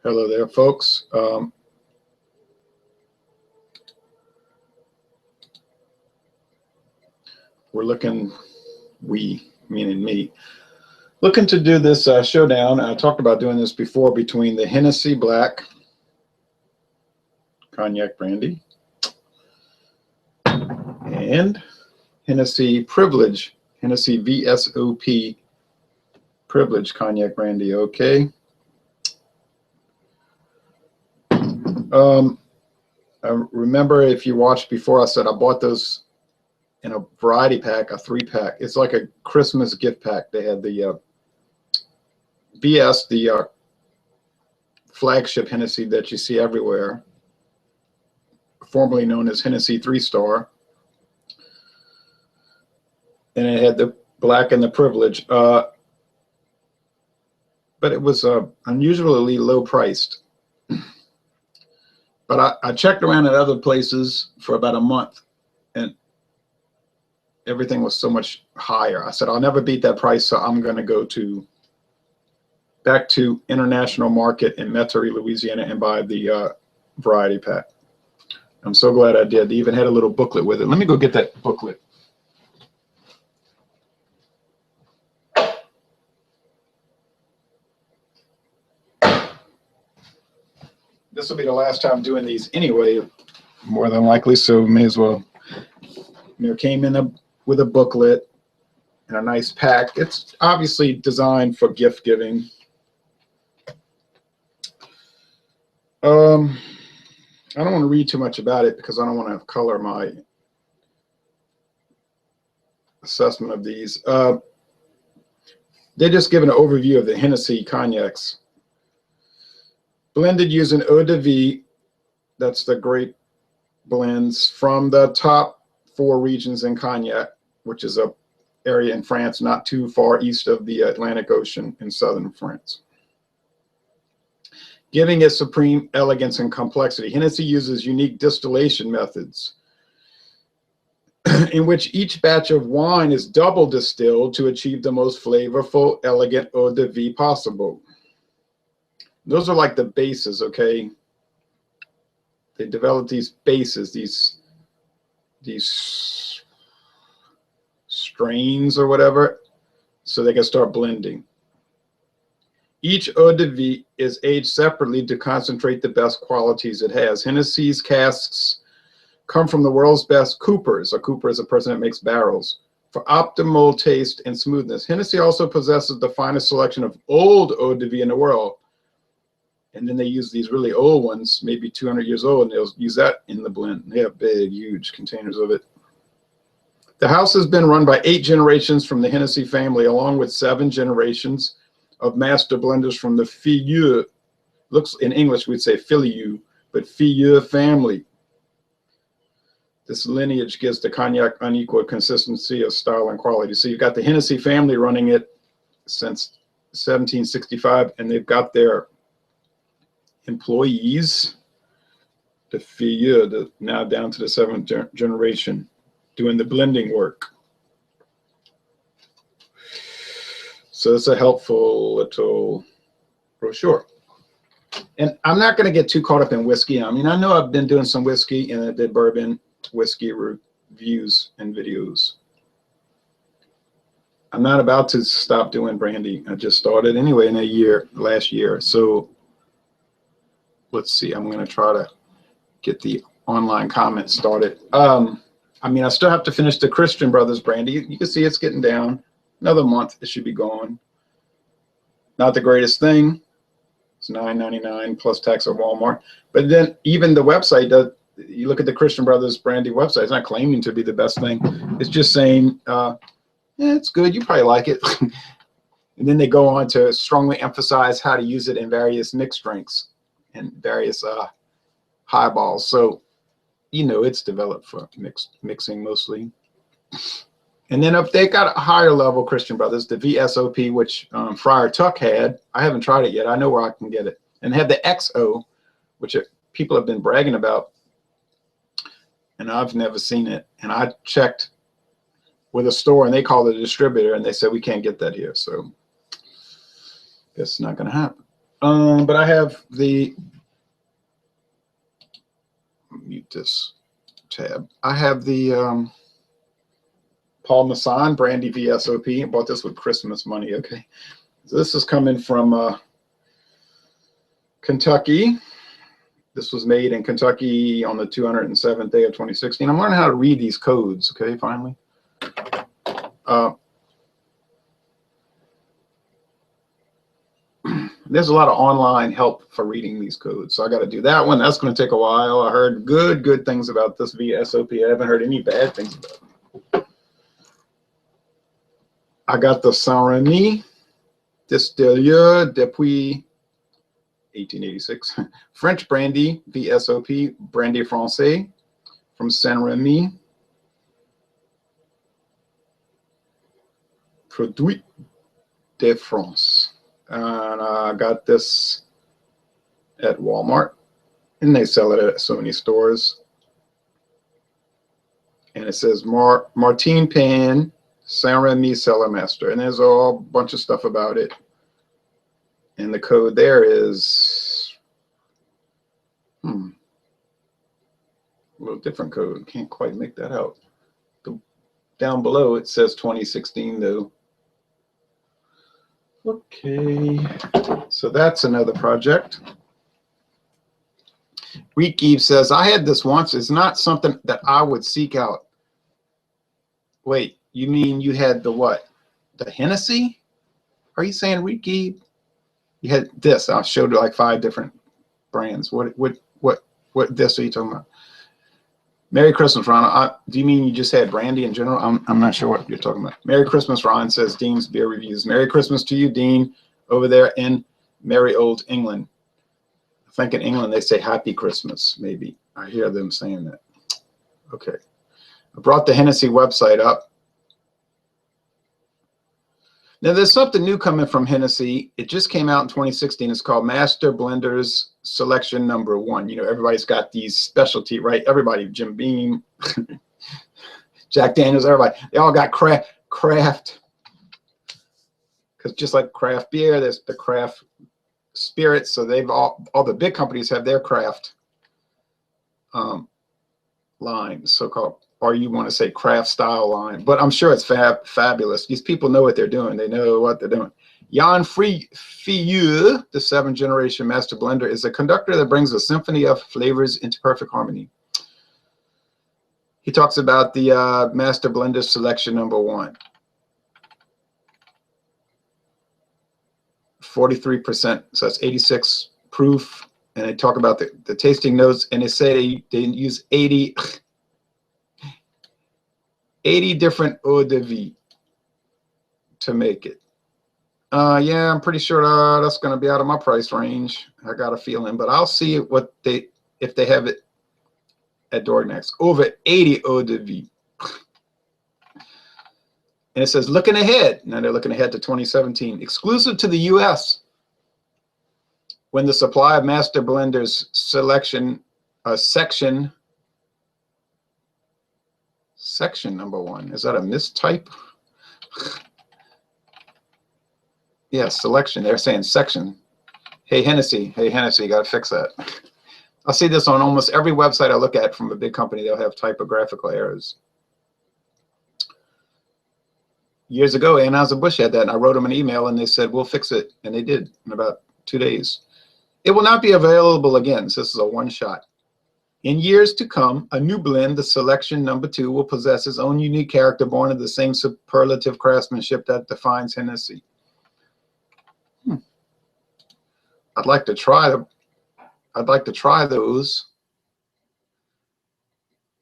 Hello there, folks. We're looking, meaning me, looking to do this showdown. I talked about doing this before between the Hennessy Black cognac brandy and Hennessy Privilège, Hennessy V.S.O.P. Privilège cognac brandy. Okay. I remember if you watched before, I said I bought those in a variety pack, a 3-pack. It's like a Christmas gift pack. They had the VS, the flagship Hennessy that you see everywhere, formerly known as Hennessy 3-Star. And it had the Black and the Privilège. But it was unusually low priced. But I checked around at other places for about a month, and everything was so much higher. I said, I'll never beat that price, so I'm going to go back to International Market in Metairie, Louisiana, and buy the variety pack. I'm so glad I did. They even had a little booklet with it. Let me go get that booklet. This will be the last time doing these anyway, more than likely, so may as well. It came in with a booklet and a nice pack. It's obviously designed for gift giving. I don't want to read too much about it because I don't want to color my assessment of these. They just give an overview of the Hennessy cognacs. Blended using eau de vie, that's the grape blends from the top 4 regions in cognac, which is a area in France not too far east of the Atlantic Ocean in southern France. Giving it supreme elegance and complexity, Hennessy uses unique distillation methods in which each batch of wine is double distilled to achieve the most flavorful, elegant eau de vie possible. Those are like the bases, okay? They develop these bases, these strains or whatever, so they can start blending. Each eau de vie is aged separately to concentrate the best qualities it has. Hennessy's casks come from the world's best coopers. A cooper is a person that makes barrels. For optimal taste and smoothness, Hennessy also possesses the finest selection of old eau de vie in the world. And then they use these really old ones, maybe 200 years old, and they'll use that in the blend. They have big, huge containers of it. The house has been run by 8 generations from the Hennessy family, along with 7 generations of master blenders from the Filieu. Looks in English, we'd say Filieu, but Filieu family. This lineage gives the cognac unequaled consistency of style and quality. So you've got the Hennessy family running it since 1765, and they've got their employees, the Filieu, now down to the 7th generation, doing the blending work. So it's a helpful little brochure. And I'm not going to get too caught up in whiskey. I mean, I know I've been doing some whiskey and I did bourbon whiskey reviews and videos. I'm not about to stop doing brandy. I just started anyway in last year. So let's see, I'm going to try to get the online comments started. I mean, I still have to finish the Christian Brothers brandy. You can see it's getting down. Another month, it should be gone. Not the greatest thing. It's $9.99 plus tax at Walmart. But then even the website does. You look at the Christian Brothers brandy website. It's not claiming to be the best thing. It's just saying, yeah, it's good. You probably like it. And then they go on to strongly emphasize how to use it in various mixed drinks and various highballs. So, you know, it's developed for mixing mostly. And then if they got a higher level Christian Brothers, the VSOP, which Friar Tuck had. I haven't tried it yet. I know where I can get it. And they have the XO, which people have been bragging about. And I've never seen it. And I checked with a store, and they called it a distributor, and they said we can't get that here. So guess it's not going to happen. But I have the, mute this tab. I have the Paul Masson Brandy V.S.O.P. I bought this with Christmas money. Okay, so this is coming from Kentucky. This was made in Kentucky on the 207th day of 2016. I'm learning how to read these codes. Okay, finally. There's a lot of online help for reading these codes, so I got to do that one. That's going to take a while. I heard good things about this VSOP. I haven't heard any bad things about it. I got the Saint-Remy Distilleur depuis 1886. French brandy, VSOP, Brandy Francais from Saint-Remy. Produit de France. And I got this at Walmart, and they sell it at so many stores. And it says Martin Pan, Saint-Remy Cellar Master, and there's a whole bunch of stuff about it. And the code there is a little different code. Can't quite make that out. Down below it says 2016 though. Okay, so that's another project. Reek Eve says, I had this once. It's not something that I would seek out. Wait, you mean you had the what? The Hennessy? Are you saying Reek Eve? You had this. I showed you like 5 different brands. What this are you talking about? Merry Christmas, Ron. Do you mean you just had brandy in general? I'm not sure what you're talking about. Merry Christmas, Ron, says Dean's Beer Reviews. Merry Christmas to you, Dean, over there in merry old England. I think in England they say Happy Christmas, maybe. I hear them saying that. Okay. I brought the Hennessy website up. Now, there's something new coming from Hennessy. It just came out in 2016. It's called Master Blenders Selection Number 1. You know, everybody's got these specialty, right? Everybody, Jim Beam, Jack Daniels, everybody. They all got craft. Because just like craft beer, there's the craft spirits. So they've all the big companies have their craft line, so-called, or you want to say craft style line, but I'm sure it's fabulous. These people know what they're doing. They know what they're doing. Jan Filleux, the 7th generation master blender, is a conductor that brings a symphony of flavors into perfect harmony. He talks about the master blender selection number 1. 43%, so that's 86 proof. And they talk about the tasting notes, and they say they use 80 different eau de vie to make it. Yeah, I'm pretty sure that's going to be out of my price range. I got a feeling, but I'll see what if they have it at Dornex. Over 80 eau de vie. And it says looking ahead. Now they're looking ahead to 2017. Exclusive to the U.S. When the supply of master blenders section number 1. Is that a mistype? Yeah, selection. They're saying section. Hey, Hennessy. Hey, Hennessy, got to fix that. I see this on almost every website I look at from a big company. They'll have typographical errors. Years ago, Anheuser-Busch had that, and I wrote them an email, and they said, we'll fix it. And they did in about 2 days. It will not be available again, so this is a one-shot. In years to come, a new blend, the selection number 2, will possess its own unique character born of the same superlative craftsmanship that defines Hennessy. I'd like to try those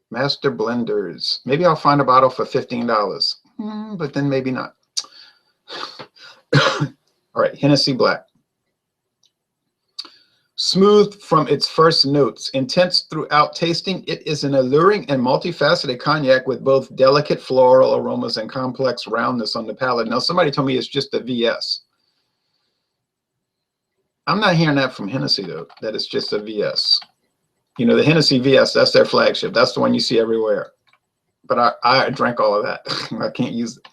master blenders. Maybe I'll find a bottle for $15, but then maybe not. All right, Hennessy Black. Smooth from its first notes, intense throughout tasting, it is an alluring and multifaceted cognac with both delicate floral aromas and complex roundness on the palate. Now, somebody told me it's just a VS. I'm not hearing that from Hennessy, though, that it's just a VS. You know, the Hennessy VS, that's their flagship. That's the one you see everywhere. But I drank all of that. I can't use it.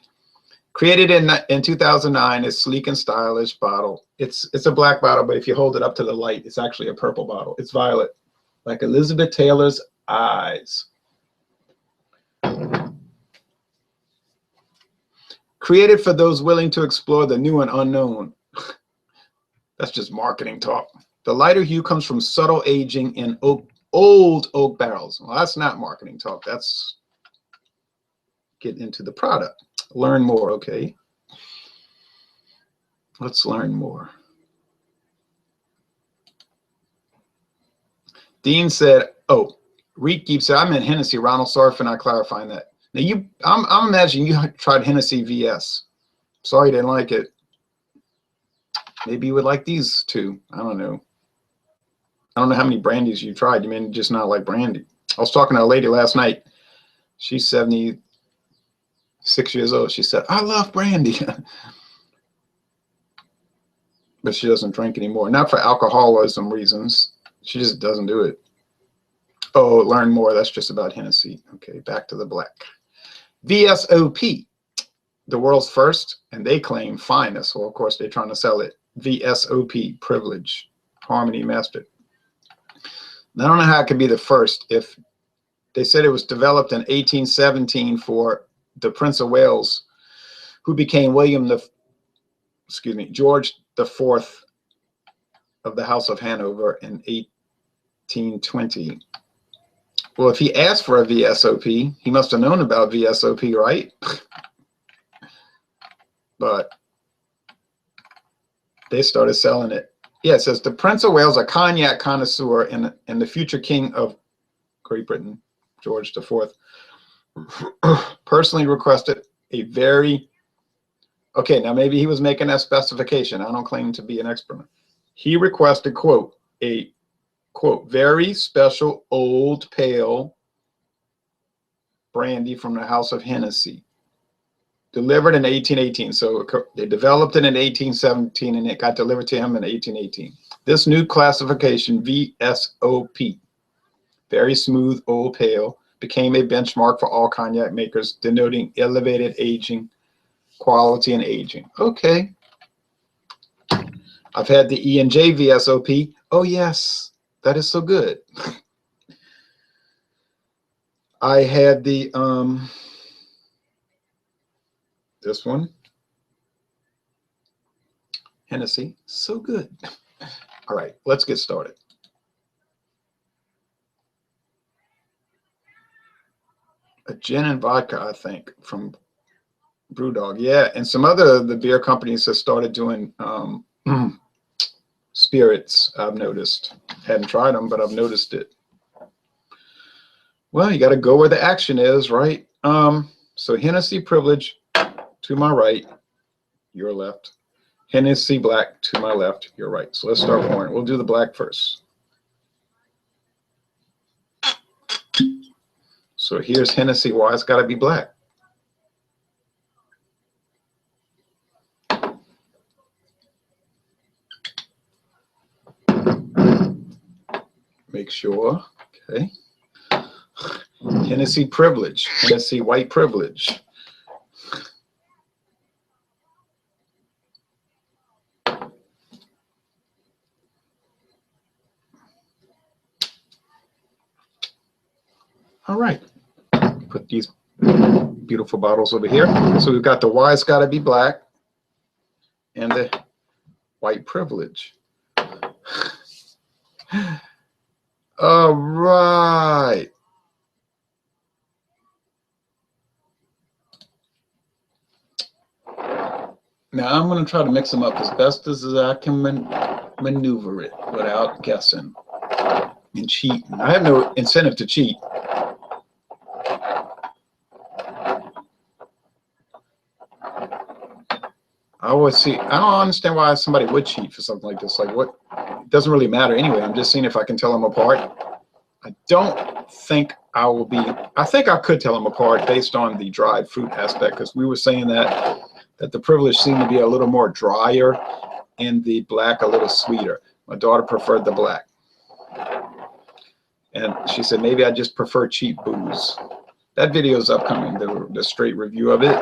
Created in 2009, it's sleek and stylish bottle. It's a black bottle, but if you hold it up to the light, it's actually a purple bottle. It's violet, like Elizabeth Taylor's eyes. Created for those willing to explore the new and unknown. That's just marketing talk. The lighter hue comes from subtle aging in old oak barrels. Well, that's not marketing talk. That's getting into the product. Learn more, okay? Let's learn more. Dean said, oh, Reed Keep said, I meant Hennessy, Ronald. Sorry for not clarifying that. Now, I'm imagining you tried Hennessy V.S. Sorry you didn't like it. Maybe you would like these two. I don't know. I don't know how many brandies you tried. You mean just not like brandy. I was talking to a lady last night. She's 76 years old. She said, I love brandy. But she doesn't drink anymore. Not for alcoholism reasons. She just doesn't do it. Oh, learn more. That's just about Hennessy. Okay, back to the black. VSOP, the world's first, and they claim finest. Well, of course, they're trying to sell it. VSOP, Privilège, Harmony Master. Now, I don't know how it could be the first. If they said it was developed in 1817 for the Prince of Wales, who became George IV of the House of Hanover in 1820. Well, if he asked for a VSOP, he must have known about VSOP, right? But they started selling it. Yeah, it says the Prince of Wales, a cognac connoisseur and the future king of Great Britain, George IV, personally requested a very, okay, now maybe he was making that specification. I don't claim to be an expert. He requested, quote, a, quote, very special old pale brandy from the House of Hennessy, delivered in 1818. So they developed it in 1817 and it got delivered to him in 1818. This new classification, VSOP, very smooth old pale, became a benchmark for all cognac makers, denoting elevated aging, quality and aging. Okay. I've had the E&J VSOP. Oh yes, that is so good. I had the this one, Hennessy, so good. All right, let's get started. A gin and vodka, I think, from Brewdog. Yeah, and some other the beer companies have started doing spirits. I've noticed. Hadn't tried them, but I've noticed it. Well, you got to go where the action is, right? So Hennessy Privilège to my right, your left. Hennessy Black to my left, your right. So let's start pouring. We'll do the black first. So here's Hennessy. Why it's got to be black? Make sure. Okay. Hennessy Privilège. Hennessy White Privilège. All right. Put these beautiful bottles over here. So we've got the Why It's Gotta Be Black and the White Privilège. All right. Now I'm going to try to mix them up as best as I can maneuver it without guessing and cheating. I have no incentive to cheat. I always see, I don't understand why somebody would cheat for something like this. Like what, it doesn't really matter anyway. I'm just seeing if I can tell them apart. I don't think I will be, I think I could tell them apart based on the dried fruit aspect, because we were saying that the Privilège seemed to be a little more drier and the black a little sweeter. My daughter preferred the black. And she said, maybe I just prefer cheap booze. That video is upcoming, the straight review of it.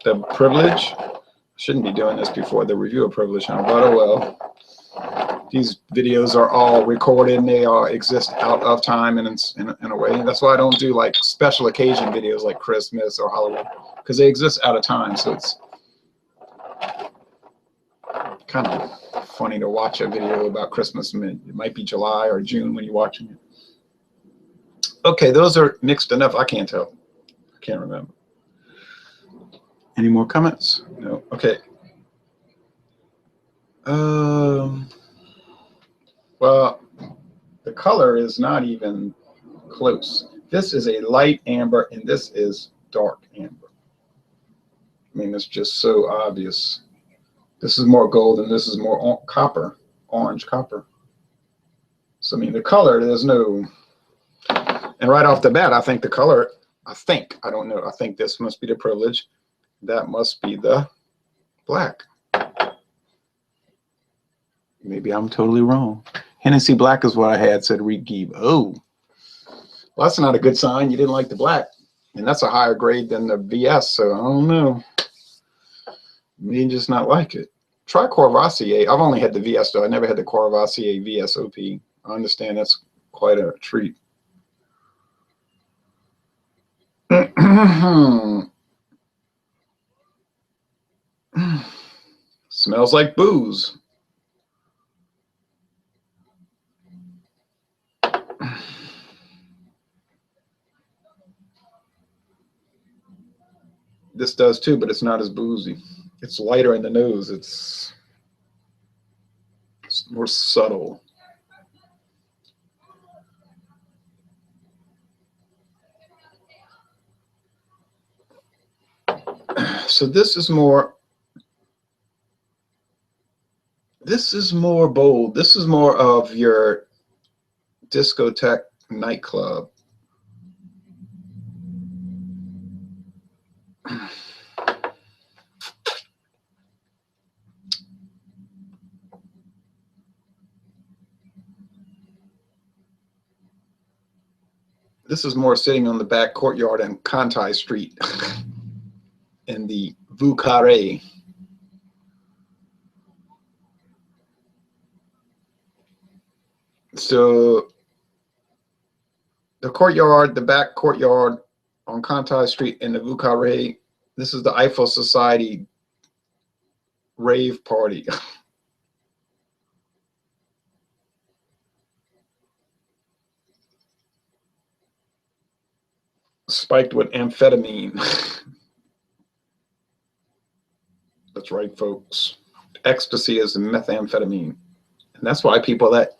the Privilège. Shouldn't be doing this before the review of Privilège, huh? But oh well. These videos are all recorded and they all exist out of time and in a way. That's why I don't do like special occasion videos like Christmas or Halloween, because they exist out of time. So it's kind of funny to watch a video about Christmas. It might be July or June when you're watching it. Okay, those are mixed enough. I can't tell. I can't remember. Any more comments? No. Okay. Well, the color is not even close. This is a light amber and this is dark amber. I mean, it's just so obvious. This is more gold and this is more copper, orange copper. So, I mean, the color, there's no, and right off the bat, I think the color, I don't know, I think this must be the Privilège. That must be the black. Maybe I'm totally wrong. Hennessy Black is what I had, said Reed Geeb. Oh, well, that's not a good sign. You didn't like the black. And that's a higher grade than the VS, so I don't know. You just not like it. Try Courvoisier. I've only had the VS, though. I never had the Courvoisier V.S.O.P. I understand that's quite a treat. Smells like booze. This does too, but it's not as boozy. It's lighter in the nose. It's more subtle. So this is more bold. This is more of your discotheque nightclub. This is more sitting on the back courtyard in Kantai Street in the V.O.P. So the courtyard, the back courtyard on Kantai Street in the V.O.P. This is the Eiffel Society rave party. Spiked with amphetamine. That's right, folks. Ecstasy is methamphetamine. And that's why people that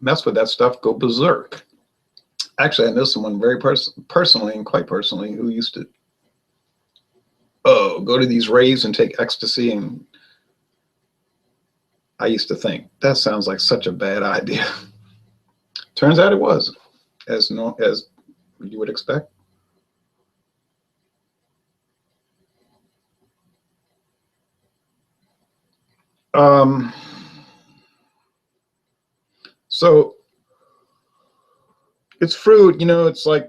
mess with that stuff go berserk. Actually, I know someone very personally and quite personally who used to go to these raves and take ecstasy, and I used to think that sounds like such a bad idea. Turns out it was, as you would expect. So it's fruit, you know, it's like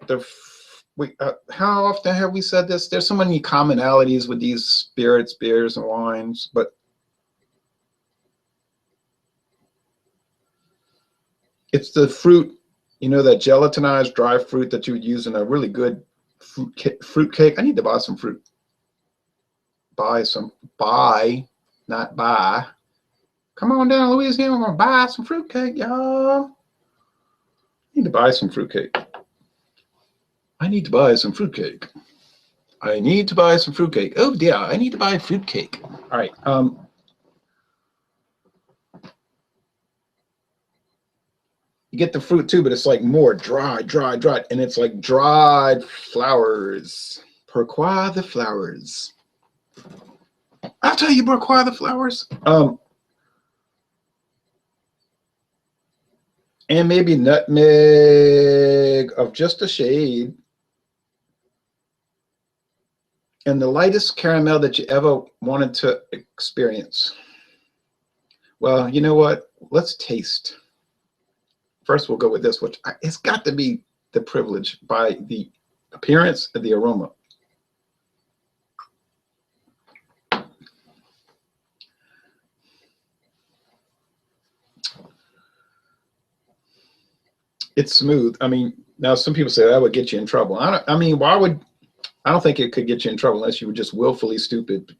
how often have we said this? There's so many commonalities with these spirits, beers, and wines, but it's the fruit, you know, that gelatinized dry fruit that you would use in a really good fruit cake. I need to buy some fruit. Not buy. Come on down, Louisiana. We're gonna buy some fruitcake, y'all. Need to buy some fruitcake. I need to buy some fruitcake. I need to buy some fruitcake. Oh yeah, I need to buy fruitcake. All right. You get the fruit too, but it's like more dry, and it's like dried flowers. Pourquoi the flowers? I'll tell you, pourquoi the flowers. And maybe nutmeg of just a shade. And the lightest caramel that you ever wanted to experience. Well, you know what? Let's taste. First, we'll go with this, which it's got to be the Privilège by the appearance and the aroma. It's smooth. I mean, now some people say that would get you in trouble. I mean, why would, I don't think it could get you in trouble unless you were just willfully stupid,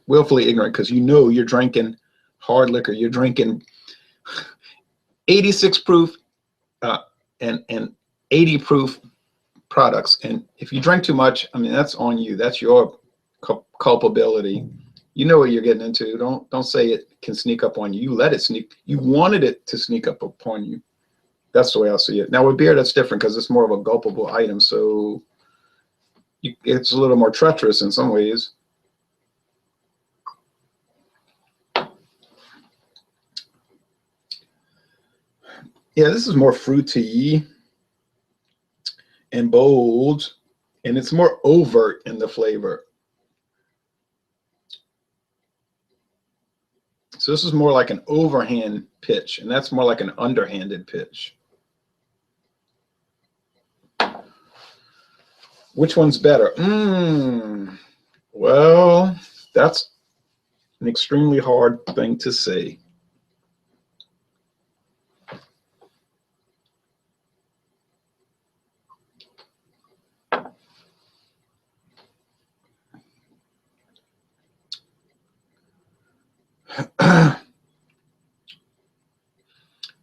willfully ignorant, because you know you're drinking hard liquor. You're drinking 86 proof and 80 proof products. And if you drink too much, I mean, that's on you. That's your culpability. You know what you're getting into. Don't say it can sneak up on you. You let it sneak. You wanted it to sneak up upon you. That's the way I see it. Now with beer, that's different because it's more of a gulpable item. So it's a little more treacherous in some ways. Yeah, this is more fruity and bold, and it's more overt in the flavor. So this is more like an overhand pitch, and that's more like an underhanded pitch. Which one's better? Well, that's an extremely hard thing to say.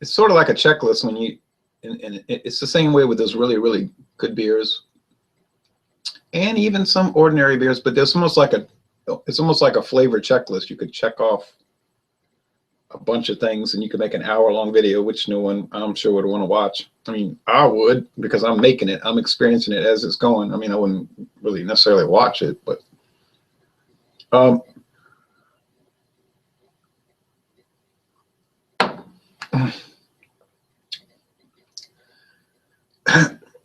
It's sort of like a checklist when you, and it's the same way with those really, really good beers, and even some ordinary beers. But there's almost like it's almost like a flavor checklist. You could check off a bunch of things, and you could make an hour-long video, which no one, I'm sure, would want to watch. I mean, I would, because I'm making it, I'm experiencing it as it's going. I mean, I wouldn't really necessarily watch it, but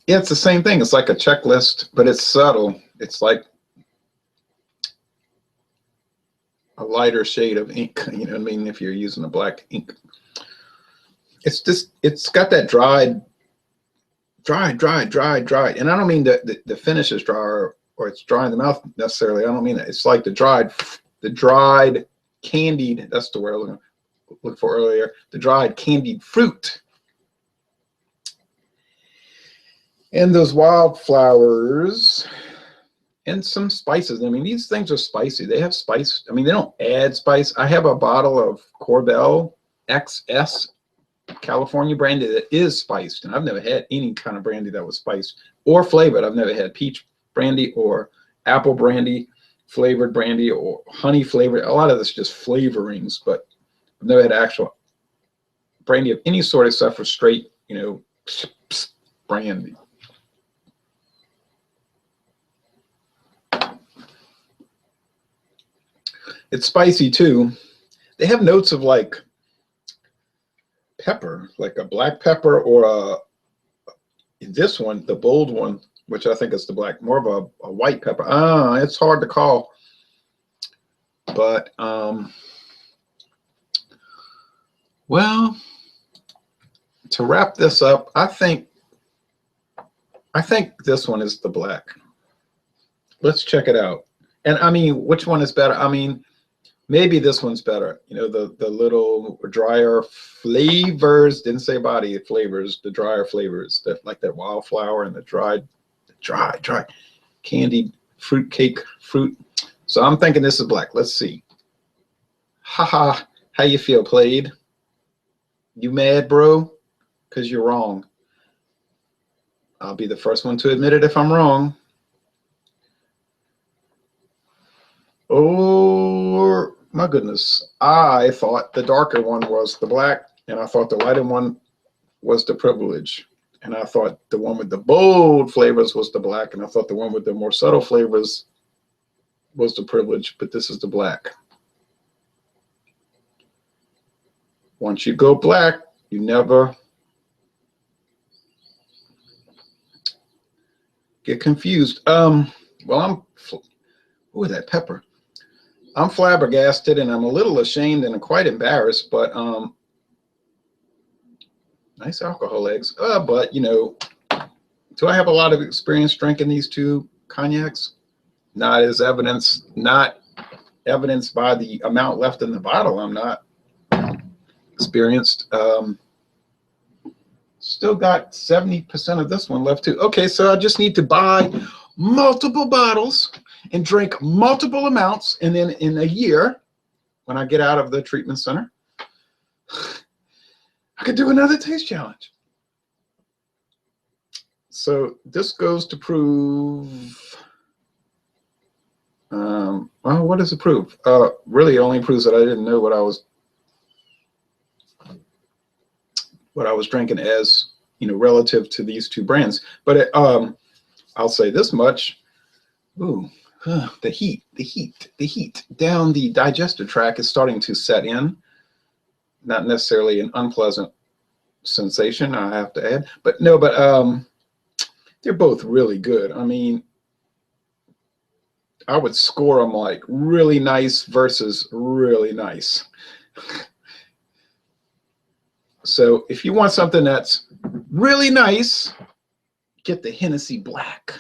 yeah, it's the same thing. It's like a checklist, but it's subtle. It's like a lighter shade of ink, you know what I mean, if you're using a black ink. It's just, it's got that dried. And I don't mean that the finish is dry or it's dry in the mouth necessarily. I don't mean that. It's like the dried candied, that's the word I was looking for earlier, the dried candied fruit. And those wildflowers and some spices. I mean, these things are spicy. They have spice. I mean, they don't add spice. I have a bottle of Korbel XS California brandy that is spiced, and I've never had any kind of brandy that was spiced or flavored. I've never had peach brandy or apple brandy flavored brandy or honey flavored. A lot of this is just flavorings, but I've never had actual brandy of any sort except for straight, you know, brandy. It's spicy too. They have notes of like pepper, like a black pepper, or this one, the bold one, which I think is the black, more of a white pepper. It's hard to call. But well, to wrap this up, I think this one is the black. Let's check it out. And I mean, which one is better? I mean, maybe this one's better. You know, the little drier flavors, didn't say body flavors, the drier flavors, that like that wildflower and the dry candied fruit cake fruit. So I'm thinking this is black. Let's see. Haha, how you feel, Played? You mad, bro? Because you're wrong. I'll be the first one to admit it if I'm wrong. Oh my goodness. I thought the darker one was the black, and I thought the lighter one was the Privilège. And I thought the one with the bold flavors was the black, and I thought the one with the more subtle flavors was the Privilège, but this is the black. Once you go black, you never get confused. Well, ooh, that pepper. I'm flabbergasted, and I'm a little ashamed and I'm quite embarrassed, but nice alcohol eggs. But you know, do I have a lot of experience drinking these two cognacs? Not evidenced by the amount left in the bottle. I'm not experienced. Still still got 70% of this one left too. Okay, so I just need to buy multiple bottles and drink multiple amounts, and then in a year, when I get out of the treatment center, I could do another taste challenge. So this goes to prove, well, what does it prove? Really, it only proves that I didn't know what I was drinking as, you know, relative to these two brands. But it, I'll say this much. Ooh, the heat down the digestive tract is starting to set in. Not necessarily an unpleasant sensation, I have to add, but no, but they're both really good. I mean, I would score them like really nice versus really nice. So if you want something that's really nice, get the Hennessy Black.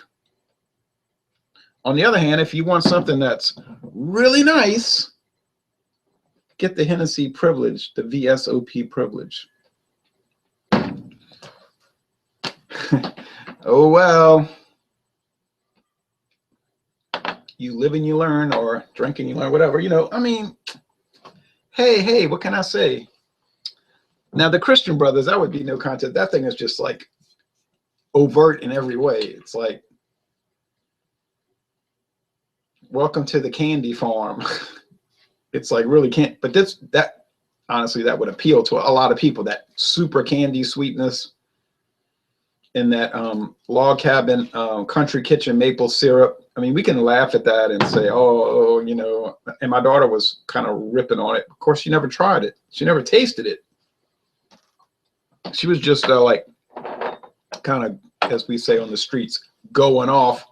On the other hand, if you want something that's really nice, get the Hennessy Privilège, the VSOP Privilège. Oh, well, you live and you learn, or drink and you learn, whatever, you know. I mean, hey, what can I say? Now, the Christian Brothers, that would be no contest. That thing is just like overt in every way. It's like, welcome to the candy farm. It's like really can't, but that honestly, that would appeal to a lot of people, that super candy sweetness and that log cabin country kitchen maple syrup. I mean, we can laugh at that and say, oh, you know, and my daughter was kind of ripping on it. Of course, she never tried it. She never tasted it. She was just like kind of, as we say on the streets, going off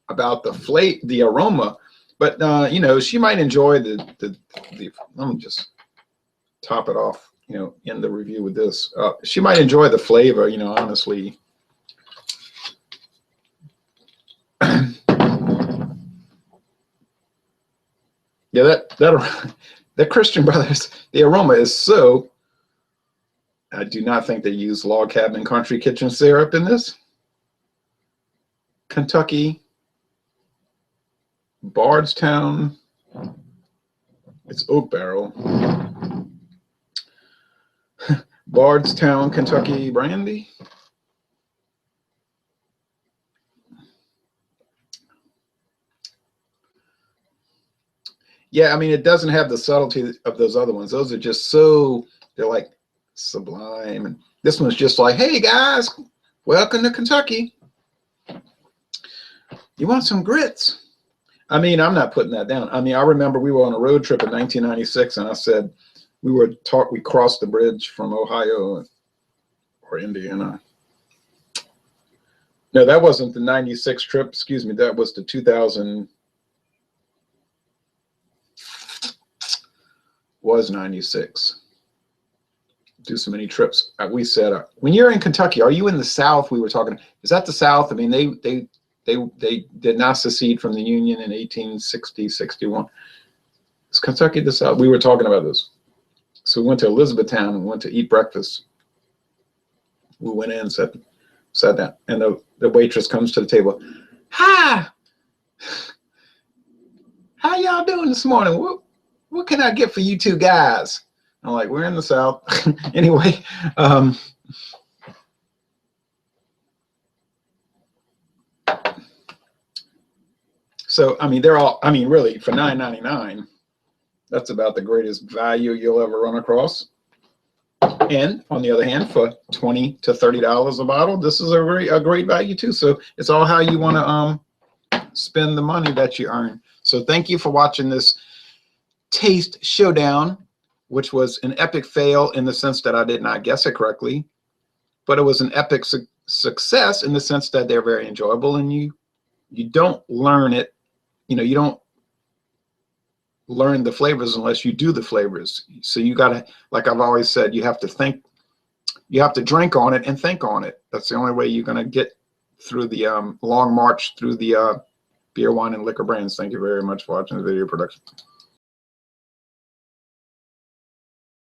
about the aroma. But you know, she might enjoy the let me just top it off, you know, in the review with this. She might enjoy the flavor, you know, honestly. Yeah, that Christian Brothers, the aroma is so. I do not think they use log cabin country kitchen syrup in this. Kentucky, Bardstown, it's oak barrel. Bardstown, Kentucky brandy. Yeah, I mean, it doesn't have the subtlety of those other ones. Those are just so, they're like sublime. And this one's just like, hey guys, welcome to Kentucky. You want some grits? I mean, I'm not putting that down. I mean, I remember we were on a road trip in 1996, and I said we crossed the bridge from Ohio or Indiana. No, that wasn't the 96 trip. Excuse me. That was the 2000. Was 96. Do so many trips. We said, when you're in Kentucky, are you in the South? We were talking. Is that the South? I mean, they did not secede from the Union in 1860, 61. Is Kentucky the South? We were talking about this. So we went to Elizabethtown and went to eat breakfast. We went in and sat down, and the waitress comes to the table. Hi, how y'all doing this morning? What can I get for you two guys? I'm like, we're in the South. Anyway, so, I mean, they're all, I mean, really, for $9.99, that's about the greatest value you'll ever run across. And on the other hand, for $20 to $30 a bottle, this is a great value too. So it's all how you want to spend the money that you earn. So thank you for watching this taste showdown, which was an epic fail in the sense that I did not guess it correctly, but it was an epic success in the sense that they're very enjoyable, and you don't learn it, you know, you don't learn the flavors unless you do the flavors. So you gotta, like I've always said, you have to think, you have to drink on it and think on it. That's the only way you're gonna get through the long march through the beer, wine, and liquor brands. Thank you very much for watching the video production.